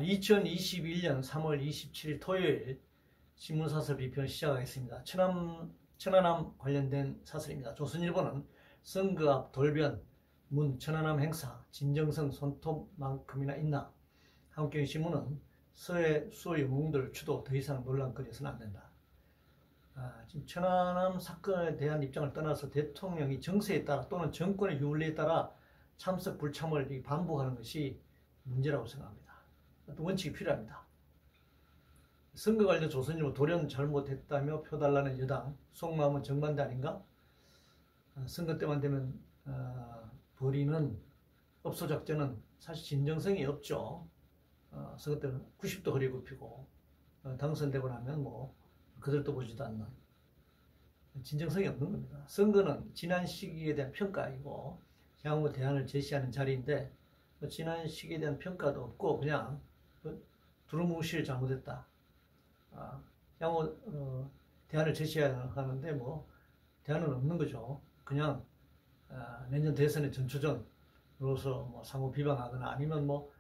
2021년 3월 27일 토요일 신문사설 비편 시작하겠습니다. 천안함 관련된 사설입니다. 조선일보는 선거 앞 돌변, 문 천안함 행사, 진정성 손톱만큼이나 있나? 한국경제신문은 서해 수호 영웅들 추도 더 이상 논란거리에서는 안 된다. 지금 천안함 사건에 대한 입장을 떠나서 대통령이 정세에 따라 또는 정권의 윤리에 따라 참석 불참을 반복하는 것이 문제라고 생각합니다. 어떤 원칙이 필요합니다. 선거 관련 조선일보 돌연 잘못했다며 표달라는 여당, 속마음은 정반대 아닌가? 선거 때만 되면 벌이는 업소작전은 사실 진정성이 없죠. 선거 때는 90도 허리 굽히고 당선되고 나면 뭐 그들도 보지도 않는 진정성이 없는 겁니다. 선거는 지난 시기에 대한 평가이고 향후 대안을 제시하는 자리인데 지난 시기에 대한 평가도 없고 그냥 두루뭉실 잘못했다. 향후 대안을 제시해야 하는데 뭐 대안은 없는 거죠. 그냥 내년 대선의 전초전으로서 뭐 상호 비방하거나 아니면 뭐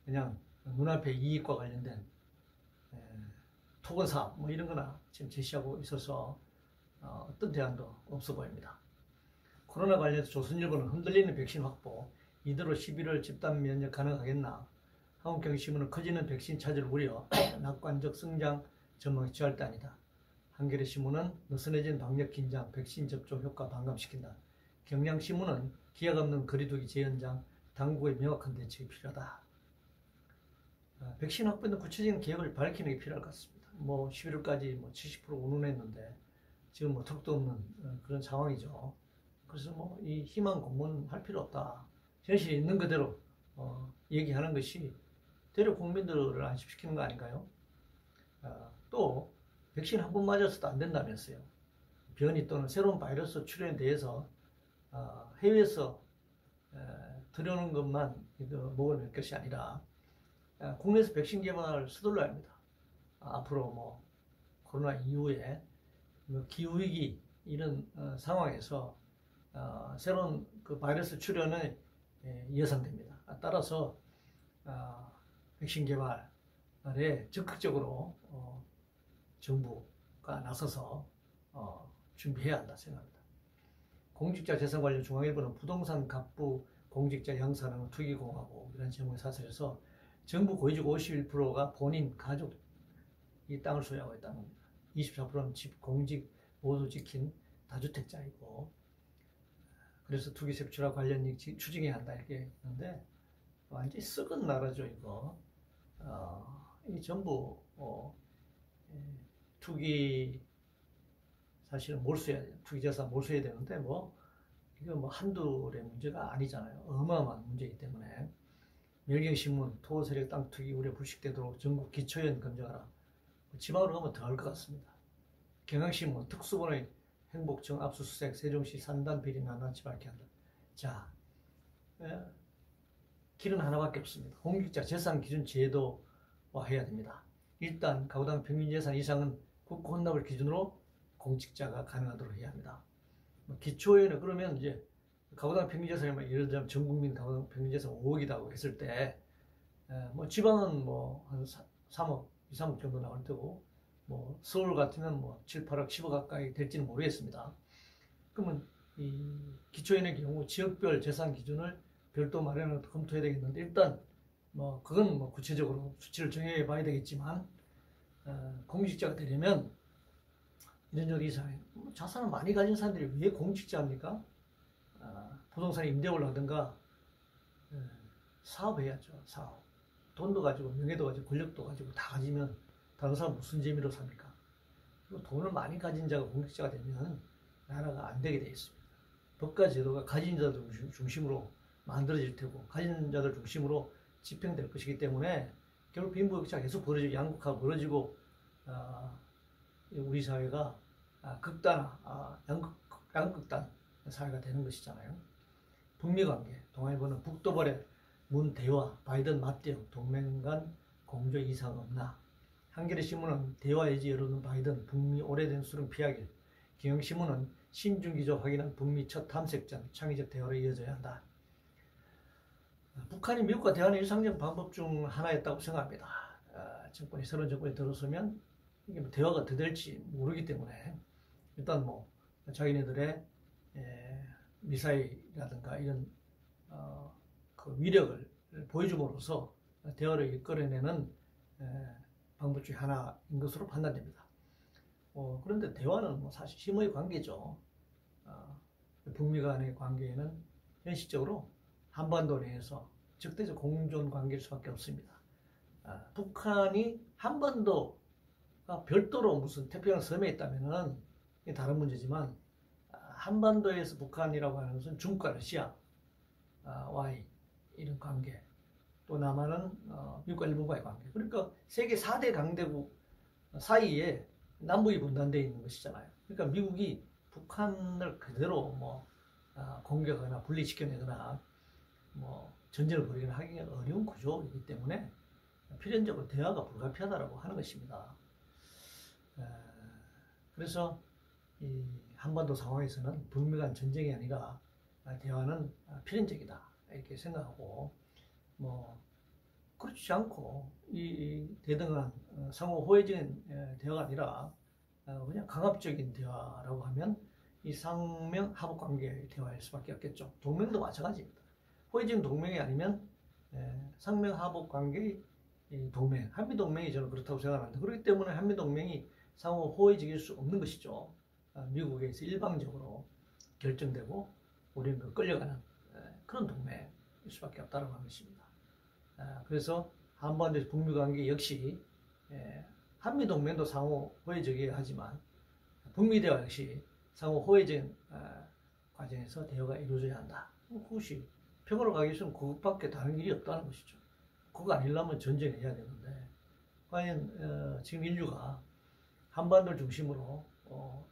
그냥 눈앞의 이익과 관련된 토건 사업 뭐 이런 거나 지금 제시하고 있어서 어떤 대안도 없어 보입니다. 코로나 관련해서 조선일보는 흔들리는 백신 확보, 이대로 11월 집단 면역 가능하겠나? 한국경제신문은 커지는 백신 찾을 우려, 낙관적 성장 전망이 절대 아니다. 한겨레신문은 느슨해진 방역 긴장, 백신 접종 효과 반감시킨다. 경향신문은 기약 없는 거리두기 재연장, 당국의 명확한 대책이 필요하다. 백신 확보에 구체적인 계획을 밝히는 게 필요할 것 같습니다. 뭐 11월까지 뭐 70% 운운했는데 지금 뭐 턱도 없는 그런 상황이죠. 그래서 뭐 이 희망 고문할 필요 없다. 현실이 있는 그대로 얘기하는 것이 대략 국민들을 안심시키는 거 아닌가요? 또 백신 한 번 맞아서도 안 된다면서요. 변이 또는 새로운 바이러스 출현에 대해서 해외에서 들여오는 것만 목을 맬 것이 아니라 국내에서 백신 개발을 서둘러야 합니다. 앞으로 뭐 코로나 이후에 기후위기 이런 상황에서 새로운 그 바이러스 출현이 예상됩니다. 따라서 백신 개발에 적극적으로 정부가 나서서 준비해야 한다 생각합니다. 공직자 재산 관련 중앙일보는 부동산 갑부 공직자 양산하는 투기공하고 이런 제목의 사설에서 정부 고위직 51%가 본인 가족 이 땅을 소유하고 있다는 겁니다. 24%는 집 공직 모두 지킨 다주택자이고 그래서 투기 색출과 관련 이익 추징해야 한다 이렇게 했는데 완전히 썩은 나라죠 이거. 이 전부 투기 사실은 몰수해야 돼요. 투기 재산 몰수해야 되는데 뭐 이거 뭐 한둘의 문제가 아니잖아요. 어마어마한 문제이기 때문에 멸경신문 토세력 땅 투기 우려 불식되도록 전국 기초연 검증하라. 지방으로 가면 더 할 것 같습니다. 경향신문 특수본의 행복청 압수수색 세종시 산단 비리 낱낱이 밝혀야 한다. 자, 길은 하나밖에 없습니다. 공직자 재산 기준 제도화해야 됩니다. 일단 가구당 평균 재산 이상은 국고 혼납을 기준으로 공직자가 가능하도록 해야 합니다. 기초에는 그러면 이제 가구당 평균 재산이 예를 들면 전 국민 가구당 평균 재산 5억이라고 했을 때 뭐 지방은 뭐 한 3억, 2, 3억 정도 나올 테고 뭐 서울 같으면 뭐 7, 8억, 10억 가까이 될지는 모르겠습니다. 그러면 이 기초연의 경우 지역별 재산 기준을 별도 마련을 검토해야 되겠는데 일단 뭐 그건 뭐 구체적으로 수치를 정해 봐야 되겠지만 공직자가 되려면 이런저런 이상해. 자산을 많이 가진 사람들이 왜 공직자입니까? 부동산 임대업을 하든가 사업해야죠. 사업. 돈도 가지고 명예도 가지고 권력도 가지고 다 가지면 다른 사람 무슨 재미로 삽니까? 그리고 돈을 많이 가진 자가 공직자가 되면 나라가 안 되게 되어 있습니다. 법과 제도가 가진 자들 중심으로 만들어질 테고 가진 자들 중심으로 집행될 것이기 때문에 결국 빈부격차가 계속 벌어지고 양극화가 벌어지고 우리 사회가 양극단 사회가 되는 것이잖아요. 북미관계, 동아일보는 북도벌의 문 대화, 바이든 맞대응, 동맹 간 공조 이상 없나? 한겨레신문은 대화 여지 열어둔 바이든, 북미 오래된 수능 피하길. 경향신문은 신중기조 확인한 북미 첫 탐색전, 창의적 대화로 이어져야 한다. 북한이 미국과 대화하는 일상적 방법 중 하나였다고 생각합니다. 새로운 정권이 들어서면 이게 뭐 대화가 더 될지 모르기 때문에 일단 뭐 자기네들의 미사일이라든가 이런 그 위력을 보여줌으로써 대화를 이끌어내는 방법 중 하나인 것으로 판단됩니다. 그런데 대화는 뭐 사실 힘의 관계죠. 북미 간의 관계에는 현실적으로 한반도 내에서 적대적 공존 관계일 수밖에 없습니다. 북한이 한반도가 별도로 무슨 태평양 섬에 있다면은 이게 다른 문제지만 한반도에서 북한이라고 하는 것은 중국과 러시아와의 이런 관계, 또 남한은 미국과 일본과의 관계. 그러니까 세계 4대 강대국 사이에 남북이 분단되어 있는 것이잖아요. 그러니까 미국이 북한을 그대로 뭐 공격하거나 분리시켜내거나 뭐 전쟁을 벌이거나 하기 어려운 구조이기 때문에 필연적으로 대화가 불가피하다고 하는 것입니다. 그래서 이 한반도 상황에서는 북미 간 전쟁이 아니라 대화는 필연적이다 이렇게 생각하고, 뭐 그렇지 않고 이 대등한 상호 호혜적인 대화가 아니라 그냥 강압적인 대화라고 하면 이 상명 하복 관계의 대화일 수밖에 없겠죠. 동맹도 마찬가지입니다. 호혜적인 동맹이 아니면 상명 하복 관계의 동맹, 한미 동맹이 저는 그렇다고 생각하는데, 그렇기 때문에 한미 동맹이 상호 호혜적일 수 없는 것이죠. 미국에서 일방적으로 결정되고 우리는 그 끌려가는 그런 동맹일 수밖에 없다고 하는 것입니다. 그래서 한반도에서 북미 관계 역시 한미 동맹도 상호 호혜적이어야 하지만 북미 대화 역시 상호 호혜적인 과정에서 대화가 이루어져야 한다. 그것이 평화로 가기 위해서는 그것밖에 다른 길이 없다는 것이죠. 그거 아니려면 전쟁을 해야 되는데, 과연 지금 인류가 한반도를 중심으로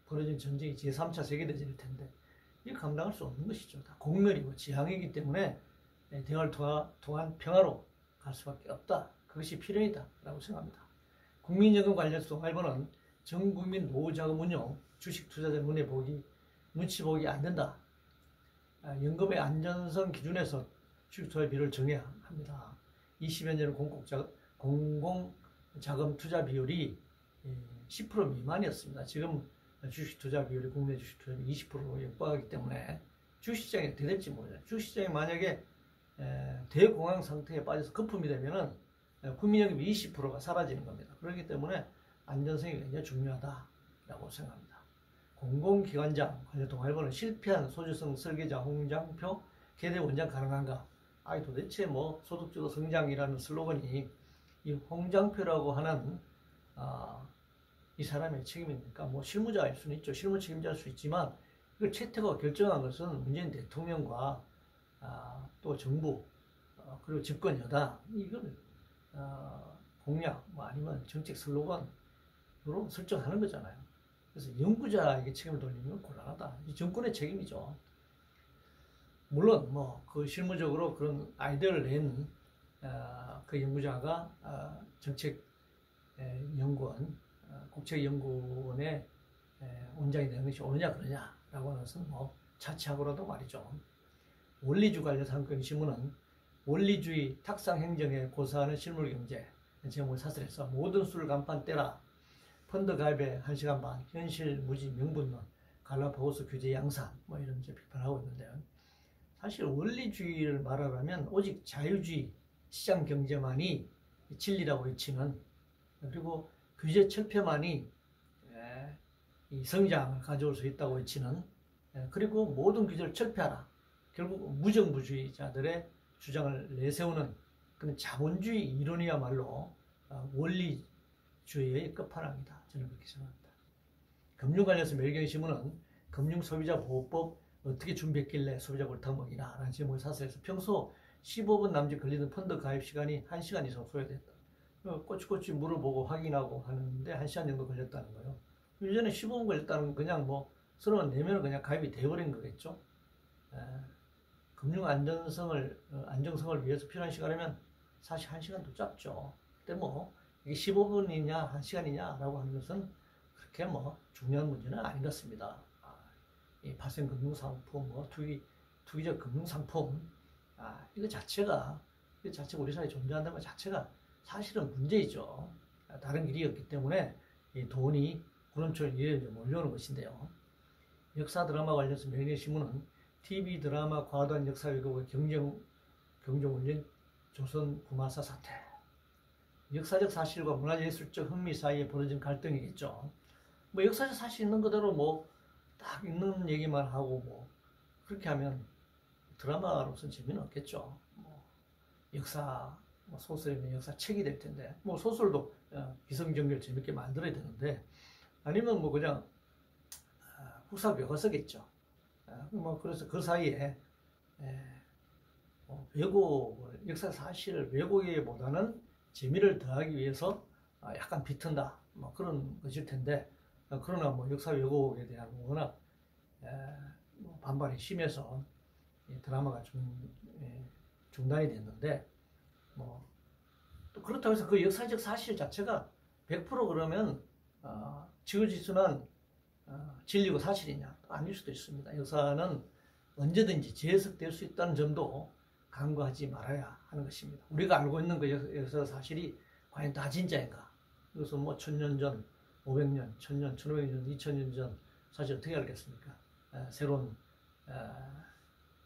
벌어진 전쟁이 제3차 세계대전일 텐데 이걸 감당할 수 없는 것이죠. 다 공멸이고 지향이기 때문에 대화를 통한 평화로 갈 수밖에 없다. 그것이 필연이다 라고 생각합니다. 국민연금 관련해서 동아일보는 전국민 노후자금 운용, 주식 투자자 눈치 보기 안 된다. 연금의 안전성 기준에서 주식 투자 비율을 정해야 합니다. 20여 년은 공공자금 투자 비율이 10% 미만이었습니다. 지금 주식 투자 비율이, 국내 주식 투자 비율이 20%로 육박하기 때문에 주식시장이 어떻게 될지 모르죠. 주식시장이 만약에 대공황 상태에 빠져서 거품이 되면은 국민연금이 20%가 사라지는 겁니다. 그렇기 때문에 안전성이 굉장히 중요하다라고 생각합니다. 공공기관장 관련 동아일보는 실패한 소주성 설계자 홍장표 개대 원장 가능한가? 도대체 뭐 소득주도 성장이라는 슬로건이 이 홍장표라고 하는 이 사람의 책임입니까? 뭐 실무자일 수는 있죠. 실무 책임자일 수 있지만 이걸 채택하고 결정한 것은 문재인 대통령과 또 정부 그리고 집권 여당, 이걸 공약 뭐 아니면 정책 슬로건으로 설정하는 거잖아요. 그래서 연구자에게 책임을 돌리면 곤란하다. 이 정권의 책임이죠. 물론 뭐 그 실무적으로 그런 아이디어를 낸 그 연구자가 정책 연구원, 국책연구원의 원장이 되는 것이 옳으냐 그러냐라고 하는 것은 뭐 차치하고라도 말이죠. 원리주 관련해서 한권 신문은 원리주의 탁상행정에 고사하는 실물경제 제목을 사설해서 모든 수를 간판 떼라, 펀드 가입에 1시간 반, 현실 무지 명분론, 갈라파고스 규제 양산 뭐 이런 비판하고 있는데요. 사실 원리주의를 말하려면 오직 자유주의 시장 경제만이 진리라고 외치는, 그리고 규제 철폐만이 이 성장을 가져올 수 있다고 외치는, 그리고 모든 규제를 철폐하라, 결국 무정부주의자들의 주장을 내세우는 그런 자본주의 이론이야말로 원리주의의 끝판왕이다. 저는 그렇게 생각합니다. 금융 관련해서 매일경제신문은 금융소비자보호법 어떻게 준비했길래 소비자 골탕먹이나 라는 제목을 사설해서 평소 15분 남짓 걸리는 펀드 가입 시간이 1시간 이상 소요됐다. 꼬치꼬치 물어보고 확인하고 하는데 1시간 정도 걸렸다는 거예요. 이전에 15분 걸렸다는 건 그냥 뭐 서로만 내면 그냥 가입이 돼버린 거겠죠. 금융 안정성을 위해서 필요한 시간이면 사실 1시간도 짧죠. 근데 뭐 이게 15분이냐 1시간이냐 라고 하는 것은 그렇게 뭐 중요한 문제는 아닌 것 같습니다. 이 발생 금융상품, 뭐 투기적 금융상품, 이거 자체가 우리 사회에 존재한다는 것 자체가 사실은 문제이죠. 다른 길이 없기 때문에 이 돈이 구름처럼 이래 몰려오는 것인데요. 역사 드라마 관련해서 명예신문은 TV 드라마 과도한 역사 왜곡의 경종훈련 조선 구마사 사태. 역사적 사실과 문화예술적 흥미 사이에 벌어진 갈등이겠죠. 뭐 역사적 사실 있는 그대로 뭐 딱 있는 얘기만 하고 뭐 그렇게 하면 드라마로서는 재미는 없겠죠. 뭐 역사 뭐 소설이면 역사책이 될 텐데 뭐 소설도 기성정교를 재밌게 만들어야 되는데 아니면 뭐 그냥 후사 묘가서겠죠. 뭐 그래서 그 사이에 왜곡 역사 사실을 왜곡하기보다는 재미를 더하기 위해서 약간 비튼다 뭐 그런 것일 텐데 그러나 뭐 역사 왜곡에 대한 워낙 뭐 반발이 심해서 드라마가 좀 중단이 됐는데 뭐 또 그렇다고 해서 그 역사적 사실 자체가 100% 그러면 지어지순한 진리고 사실이냐 아닐 수도 있습니다. 역사는 언제든지 재해석될 수 있다는 점도 간과하지 말아야 하는 것입니다. 우리가 알고 있는 그 역사 사실이 과연 다 진짜인가? 그래서 뭐 1000년 전, 500년, 1000년, 1500년, 2000년 전 사실 어떻게 알겠습니까? 새로운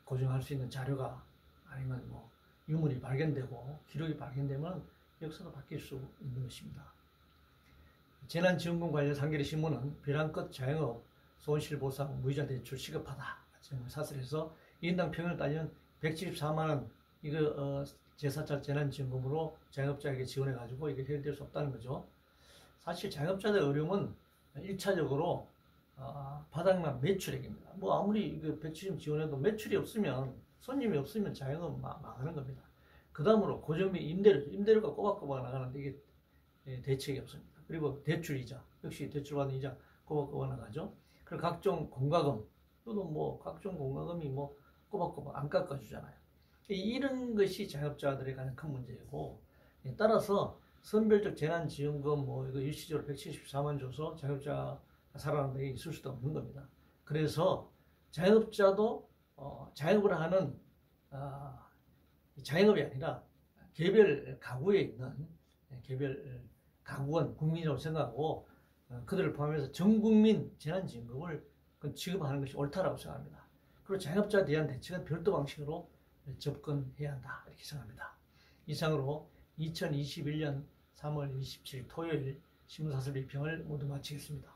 고증할 수 있는 자료가 아니면 뭐 유물이 발견되고 기록이 발견되면 역사가 바뀔 수 있는 것입니다. 재난지원금 관련 한겨레 신문은 비난끝 자영업 손실보상 무이자 대출 시급하다. 사설에서 1인당 평균을 따지면 174만 원 이거 제4차 재난지원금으로 자영업자에게 지원해가지고 이게 해결될 수 없다는 거죠. 사실 자영업자들의 어려움은 1차적으로 바닥난 매출액입니다. 뭐 아무리 170 지원해도 매출이 없으면 손님이 없으면 자영업 망하는 겁니다. 그 다음으로 고정비 임대료가 꼬박꼬박 나가는데 이게 대책이 없습니다. 그리고 대출이자 역시 대출받는 이자 꼬박꼬박 나가죠. 그리고 각종 공과금 또는 뭐 각종 공과금이 뭐 꼬박꼬박 안 깎아주잖아요. 이런 것이 자영업자들의 가장 큰 문제이고 따라서 선별적 재난지원금 뭐 이거 일시적으로 174만 줘서 자영업자 살아나는 데 있을 수도 없는 겁니다. 그래서 자영업자도 자영업을 하는 자영업이 아니라 개별 가구에 있는 개별 가구원 국민이라고 생각하고 그들을 포함해서 전 국민 재난지원금을 지급하는 것이 옳다라고 생각합니다. 그리고 자영업자에 대한 대책은 별도 방식으로 접근해야 한다 이렇게 생각합니다. 이상으로 2021년 3월 27일 토요일 신문사설 비평을 모두 마치겠습니다.